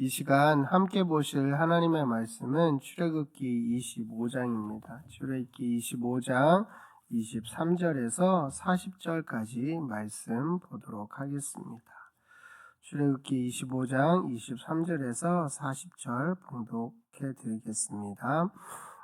이 시간 함께 보실 하나님의 말씀은 출애굽기 25장입니다. 출애굽기 25장 23절에서 40절까지 말씀 보도록 하겠습니다. 출애굽기 25장 23절에서 40절 봉독해 드리겠습니다.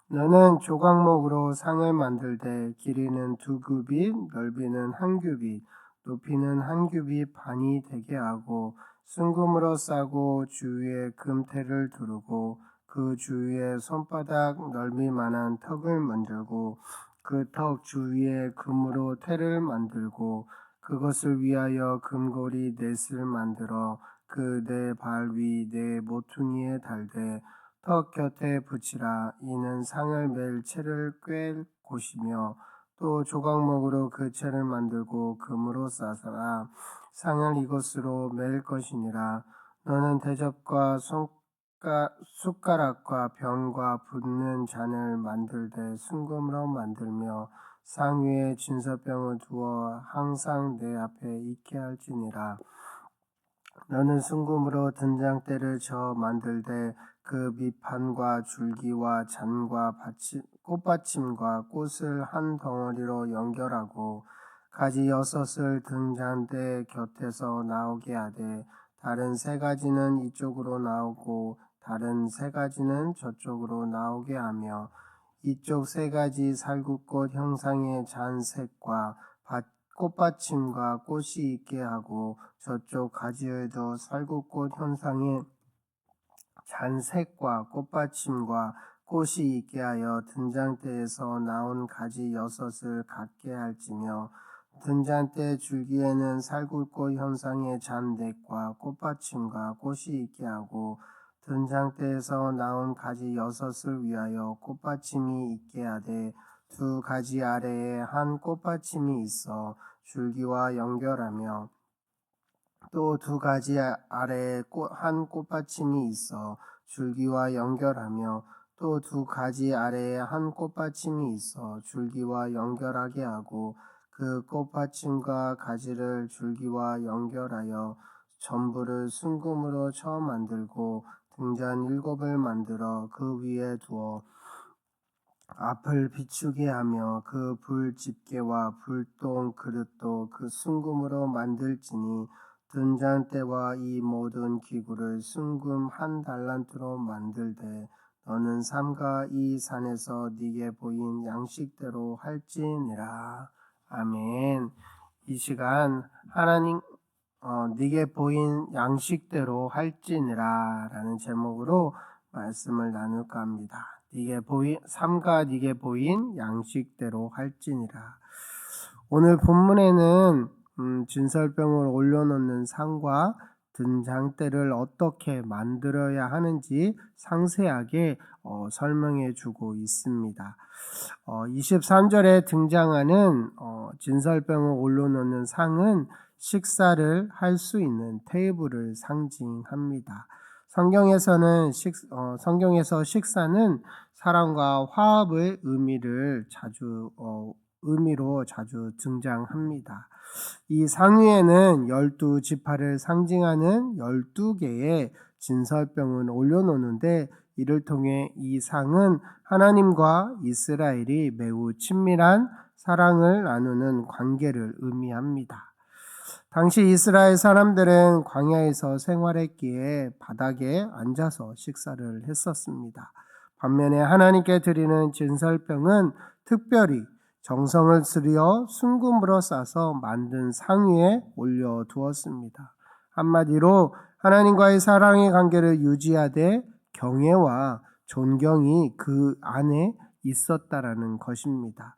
너는 조각목으로 상을 만들되 길이는 2규빗, 넓이는 1규빗, 높이는 1규빗 반이 되게 하고 순금으로 싸고 주위에 금테를 두르고 그 주위에 손바닥 넓이만한 턱을 만들고 그 턱 주위에 금으로 테를 만들고 그것을 위하여 금고리 넷을 만들어 그 네 발 위 네 모퉁이에 달되 턱 곁에 붙이라. 이는 상을 맬 채를 꿰 곳이며 또 조각목으로 그 채를 만들고 금으로 싸서라. 상을 이것으로 맬 것이니라. 너는 대접과 숟가락과 병과 붓는 잔을 만들되 순금으로 만들며 상 위에 진설병을 두어 항상 내 앞에 있게 할지니라. 너는 순금으로 등잔대를 저 만들되 그 밑판과 줄기와 잔과 꽃받침과 꽃을 한 덩어리로 연결하고 가지 6을 등잔대 곁에서 나오게 하되 다른 3가지는 이쪽으로 나오고 다른 3가지는 저쪽으로 나오게 하며 이쪽 3가지 살구꽃 형상의 잔색과 꽃받침과 꽃이 있게 하고 저쪽 가지에도 살구꽃 형상의 잔색과 꽃받침과 꽃이 있게 하여 등잔대에서 나온 가지 6을 갖게 할지며 등잔대 줄기에는 살구꽃 형상의 잔넥과 꽃받침과 꽃이 있게 하고 등잔대에서 나온 가지 6을 위하여 꽃받침이 있게 하되 2가지 아래에 한 꽃받침이 있어 줄기와 연결하며 또 2가지 아래에 한 꽃받침이 있어 줄기와 연결하며 또 2가지 아래에 한 꽃받침이 있어 줄기와 연결하게 하고 그 꽃받침과 가지를 줄기와 연결하여 전부를 순금으로 쳐 만들고 등잔 7을 만들어 그 위에 두어 앞을 비추게 하며 그 불 집게와 불똥 그릇도 그 순금으로 만들지니 등잔대와 이 모든 기구를 순금 1달란트로 만들되 너는 삼가 이 산에서 네게 보인 양식대로 할지니라. 아멘. 이 시간 하나님 네게 보인 양식대로 할지니라 라는 제목으로 말씀을 나눌까 합니다. 삼가 네게 보인 양식대로 할지니라. 오늘 본문에는 진설병을 올려놓는 상과 등잔대를 어떻게 만들어야 하는지 상세하게 설명해 주고 있습니다. 23절에 등장하는 진설병을 올려놓는 상은 식사를 할 수 있는 테이블을 상징합니다. 성경에서 식사는 사랑과 화합의 의미로 자주 등장합니다. 이 상 위에는 12지파를 상징하는 12개의 진설병을 올려놓는데 이를 통해 이 상은 하나님과 이스라엘이 매우 친밀한 사랑을 나누는 관계를 의미합니다. 당시 이스라엘 사람들은 광야에서 생활했기에 바닥에 앉아서 식사를 했었습니다. 반면에 하나님께 드리는 진설병은 특별히 정성을 들여 순금으로 싸서 만든 상 위에 올려두었습니다. 한마디로 하나님과의 사랑의 관계를 유지하되 경외와 존경이 그 안에 있었다라는 것입니다.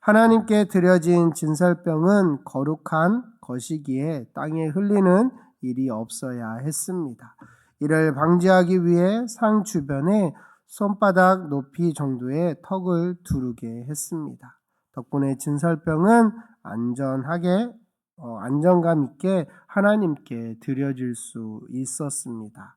하나님께 드려진 진설병은 거룩한 것이기에 땅에 흘리는 일이 없어야 했습니다. 이를 방지하기 위해 상 주변에 손바닥 높이 정도의 턱을 두르게 했습니다. 덕분에 진설병은 안정감 있게 하나님께 드려질 수 있었습니다.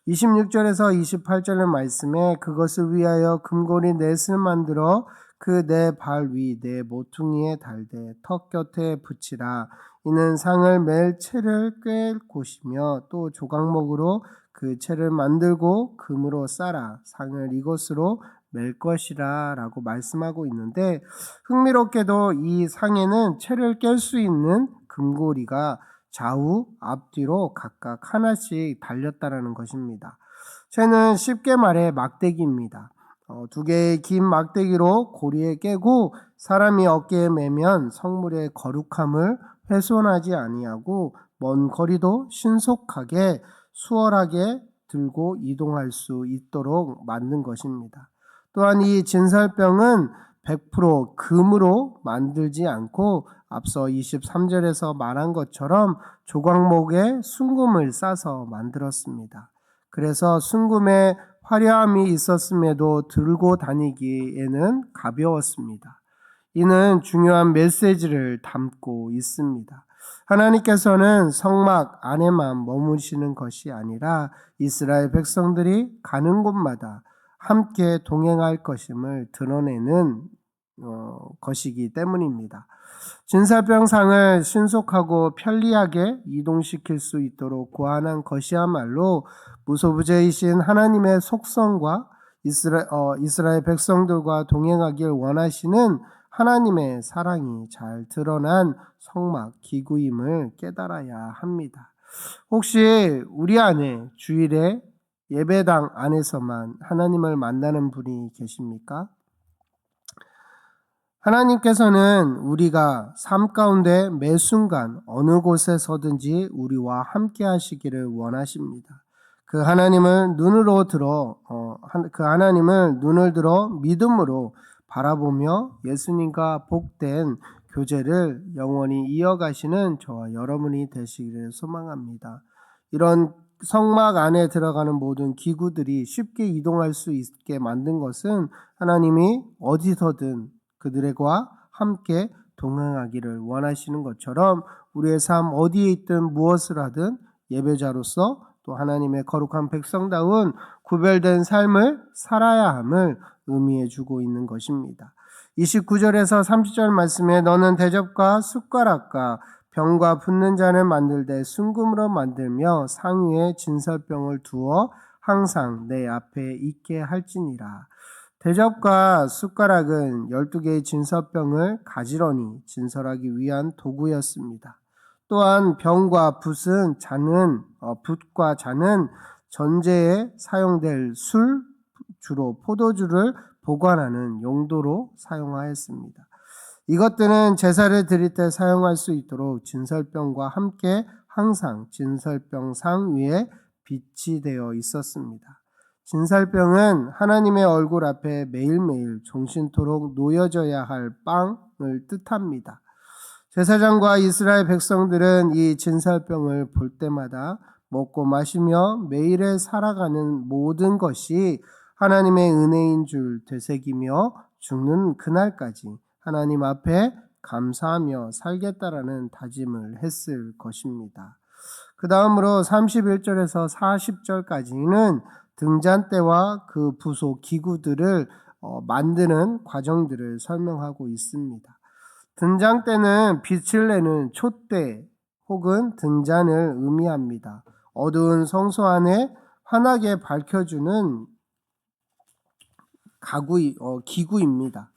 26절에서 28절의 말씀에 그것을 위하여 금고리 넷을 만들어 그 네 발 위 네 모퉁이에 달되 턱 곁에 붙이라. 이는 상을 맬 채를 꿰 곳이며 또 조각목으로 그 채를 만들고 금으로 쌓아 상을 이것으로 맬 것이라 라고 말씀하고 있는데, 흥미롭게도 이 상에는 채를 깰 수 있는 금고리가 좌우 앞뒤로 각각 하나씩 달렸다라는 것입니다. 채는 쉽게 말해 막대기입니다. 두 개의 긴 막대기로 고리에 깨고 사람이 어깨에 매면 성물의 거룩함을 훼손하지 아니하고 먼 거리도 신속하게 수월하게 들고 이동할 수 있도록 만든 것입니다. 또한 이 진설병은 100% 금으로 만들지 않고 앞서 23절에서 말한 것처럼 조각목에 순금을 싸서 만들었습니다. 그래서 순금에 화려함이 있었음에도 들고 다니기에는 가벼웠습니다. 이는 중요한 메시지를 담고 있습니다. 하나님께서는 성막 안에만 머무시는 것이 아니라 이스라엘 백성들이 가는 곳마다 함께 동행할 것임을 드러내는 것이기 때문입니다. 진설병상을 신속하고 편리하게 이동시킬 수 있도록 고안한 것이야말로 무소부재이신 하나님의 속성과 이스라엘 백성들과 동행하길 원하시는 하나님의 사랑이 잘 드러난 성막 기구임을 깨달아야 합니다. 혹시 우리 안에 주일에 예배당 안에서만 하나님을 만나는 분이 계십니까? 하나님께서는 우리가 삶 가운데 매 순간 어느 곳에서든지 우리와 함께 하시기를 원하십니다. 그 하나님을 눈을 들어 믿음으로 바라보며 예수님과 복된 교제를 영원히 이어가시는 저와 여러분이 되시기를 소망합니다. 이런 성막 안에 들어가는 모든 기구들이 쉽게 이동할 수 있게 만든 것은 하나님이 어디서든 그들과 함께 동행하기를 원하시는 것처럼 우리의 삶 어디에 있든 무엇을 하든 예배자로서 또 하나님의 거룩한 백성다운 구별된 삶을 살아야 함을 의미해 주고 있는 것입니다. 29절에서 30절 말씀에 너는 대접과 숟가락과 병과 붓는 잔을 만들되 순금으로 만들며 상 위에 진설병을 두어 항상 내 앞에 있게 할지니라. 대접과 숟가락은 12개의 진설병을 가지런히 진설하기 위한 도구였습니다. 또한 병과 붓과 잔은 전제에 사용될 술, 주로 포도주를 보관하는 용도로 사용하였습니다. 이것들은 제사를 드릴 때 사용할 수 있도록 진설병과 함께 항상 진설병 상 위에 비치되어 있었습니다. 진설병은 하나님의 얼굴 앞에 매일매일 종신토록 놓여져야 할 빵을 뜻합니다. 제사장과 이스라엘 백성들은 이 진설병을 볼 때마다 먹고 마시며 매일에 살아가는 모든 것이 하나님의 은혜인 줄 되새기며 죽는 그날까지 하나님 앞에 감사하며 살겠다라는 다짐을 했을 것입니다. 그 다음으로 31절에서 40절까지는 등잔대와 그 부속 기구들을 만드는 과정들을 설명하고 있습니다. 등잔대는 빛을 내는 촛대 혹은 등잔을 의미합니다. 어두운 성소 안에 환하게 밝혀주는 기구입니다.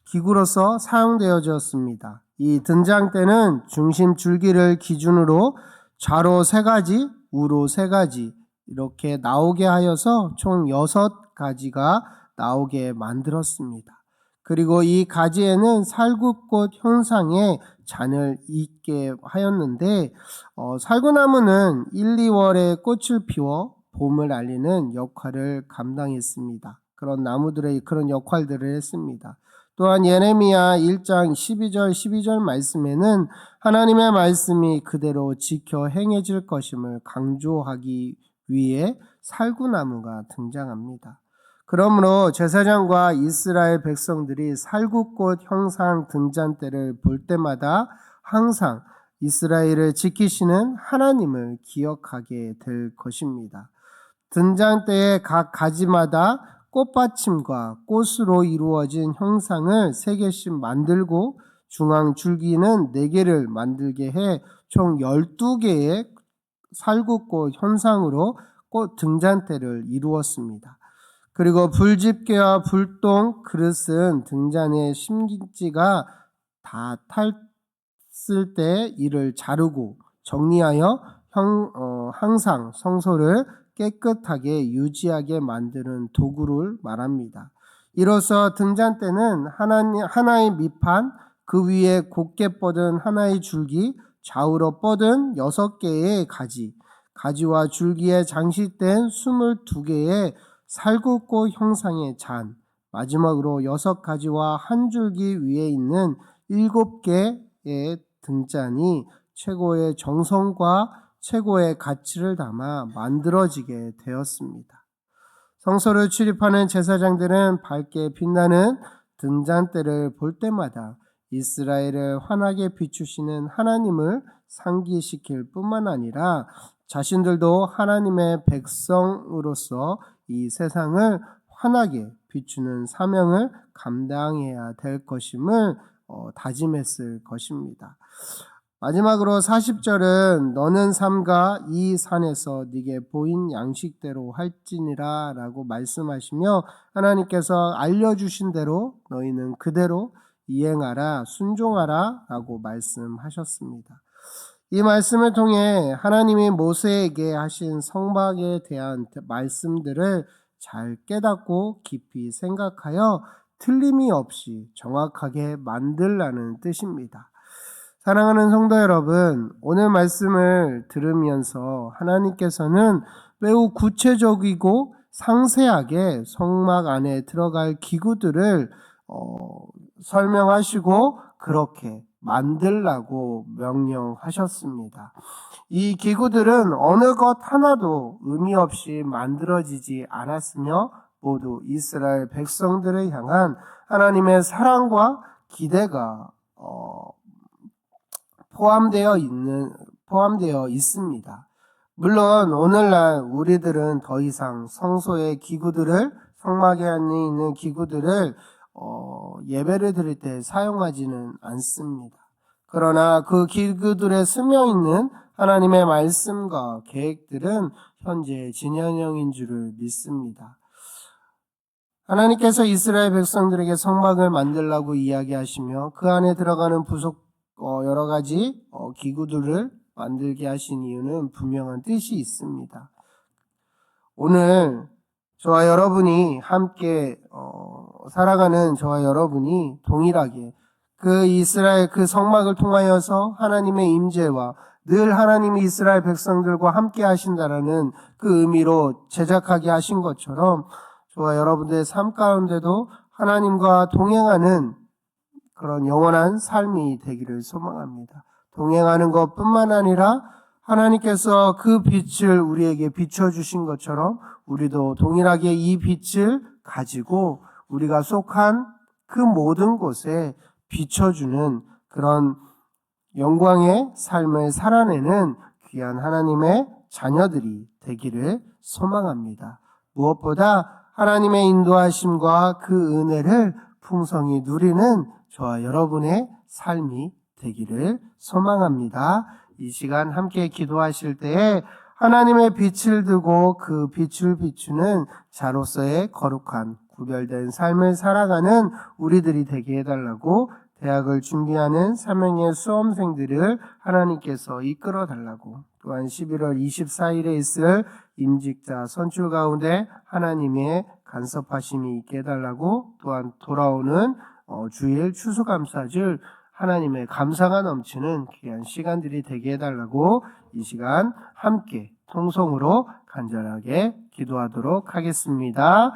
기구로서 사용되어졌습니다. 이 등잔대는 중심 줄기를 기준으로 좌로 3가지, 우로 3가지 이렇게 나오게 하여서 총 6가지가 나오게 만들었습니다. 그리고 이 가지에는 살구꽃 형상의 잔을 잇게 하였는데 살구나무는 1, 2월에 꽃을 피워 봄을 알리는 역할을 감당했습니다. 그런 나무들의 그런 역할들을 했습니다. 또한 예레미야 1장 12절 말씀에는 하나님의 말씀이 그대로 지켜 행해질 것임을 강조하기 위해 살구나무가 등장합니다. 그러므로 제사장과 이스라엘 백성들이 살구꽃 형상 등잔대를 볼 때마다 항상 이스라엘을 지키시는 하나님을 기억하게 될 것입니다. 등잔대의 각 가지마다 꽃받침과 꽃으로 이루어진 형상을 3개씩 만들고 중앙 줄기는 4개를 만들게 해 총 12개의 살구꽃 현상으로 꽃 등잔대를 이루었습니다. 그리고 불집게와 불똥 그릇은 등잔의 심기지가 다 탔을 때 이를 자르고 정리하여 항상 성소를 깨끗하게 유지하게 만드는 도구를 말합니다. 이로써 등잔대는 하나의 밑판, 그 위에 곧게 뻗은 하나의 줄기, 좌우로 뻗은 6개의 가지와 줄기에 장식된 22개의 살구꽃 형상의 잔, 마지막으로 6가지와 한 줄기 위에 있는 7개의 등잔이 최고의 정성과 최고의 가치를 담아 만들어지게 되었습니다. 성소를 출입하는 제사장들은 밝게 빛나는 등잔대를 볼 때마다 이스라엘을 환하게 비추시는 하나님을 상기시킬 뿐만 아니라 자신들도 하나님의 백성으로서 이 세상을 환하게 비추는 사명을 감당해야 될 것임을 다짐했을 것입니다. 마지막으로 40절은 너는 삼가 이 산에서 네게 보인 양식대로 할지니라 라고 말씀하시며 하나님께서 알려주신 대로 너희는 그대로 이행하라 순종하라 라고 말씀하셨습니다. 이 말씀을 통해 하나님이 모세에게 하신 성막에 대한 말씀들을 잘 깨닫고 깊이 생각하여 틀림이 없이 정확하게 만들라는 뜻입니다. 사랑하는 성도 여러분, 오늘 말씀을 들으면서 하나님께서는 매우 구체적이고 상세하게 성막 안에 들어갈 기구들을 설명하시고 그렇게 만들라고 명령하셨습니다. 이 기구들은 어느 것 하나도 의미 없이 만들어지지 않았으며 모두 이스라엘 백성들을 향한 하나님의 사랑과 기대가 포함되어 있습니다. 물론 오늘날 우리들은 더 이상 성소의 기구들을 성막에 안에 있는 기구들을 예배를 드릴 때 사용하지는 않습니다. 그러나 그 기구들에 스며 있는 하나님의 말씀과 계획들은 현재 진행형인 줄을 믿습니다. 하나님께서 이스라엘 백성들에게 성막을 만들라고 이야기하시며 그 안에 들어가는 여러 가지 기구들을 만들게 하신 이유는 분명한 뜻이 있습니다. 오늘 저와 여러분이 함께 살아가는 저와 여러분이 동일하게 그 이스라엘 그 성막을 통하여서 하나님의 임재와 늘 하나님이 이스라엘 백성들과 함께 하신다라는 그 의미로 제작하게 하신 것처럼 저와 여러분들의 삶 가운데도 하나님과 동행하는 그런 영원한 삶이 되기를 소망합니다. 동행하는 것뿐만 아니라 하나님께서 그 빛을 우리에게 비춰주신 것처럼 우리도 동일하게 이 빛을 가지고 우리가 속한 그 모든 곳에 비춰주는 그런 영광의 삶을 살아내는 귀한 하나님의 자녀들이 되기를 소망합니다. 무엇보다 하나님의 인도하심과 그 은혜를 풍성히 누리는 저와 여러분의 삶이 되기를 소망합니다. 이 시간 함께 기도하실 때에 하나님의 빛을 두고 그 빛을 비추는 자로서의 거룩한 구별된 삶을 살아가는 우리들이 되게 해달라고 대학을 준비하는 사명의 수험생들을 하나님께서 이끌어 달라고 또한 11월 24일에 있을 임직자 선출 가운데 하나님의 간섭하심이 있게 해달라고 또한 돌아오는 주일 추수감사절 하나님의 감사가 넘치는 귀한 시간들이 되게 해달라고 이 시간 함께 통성으로 간절하게 기도하도록 하겠습니다.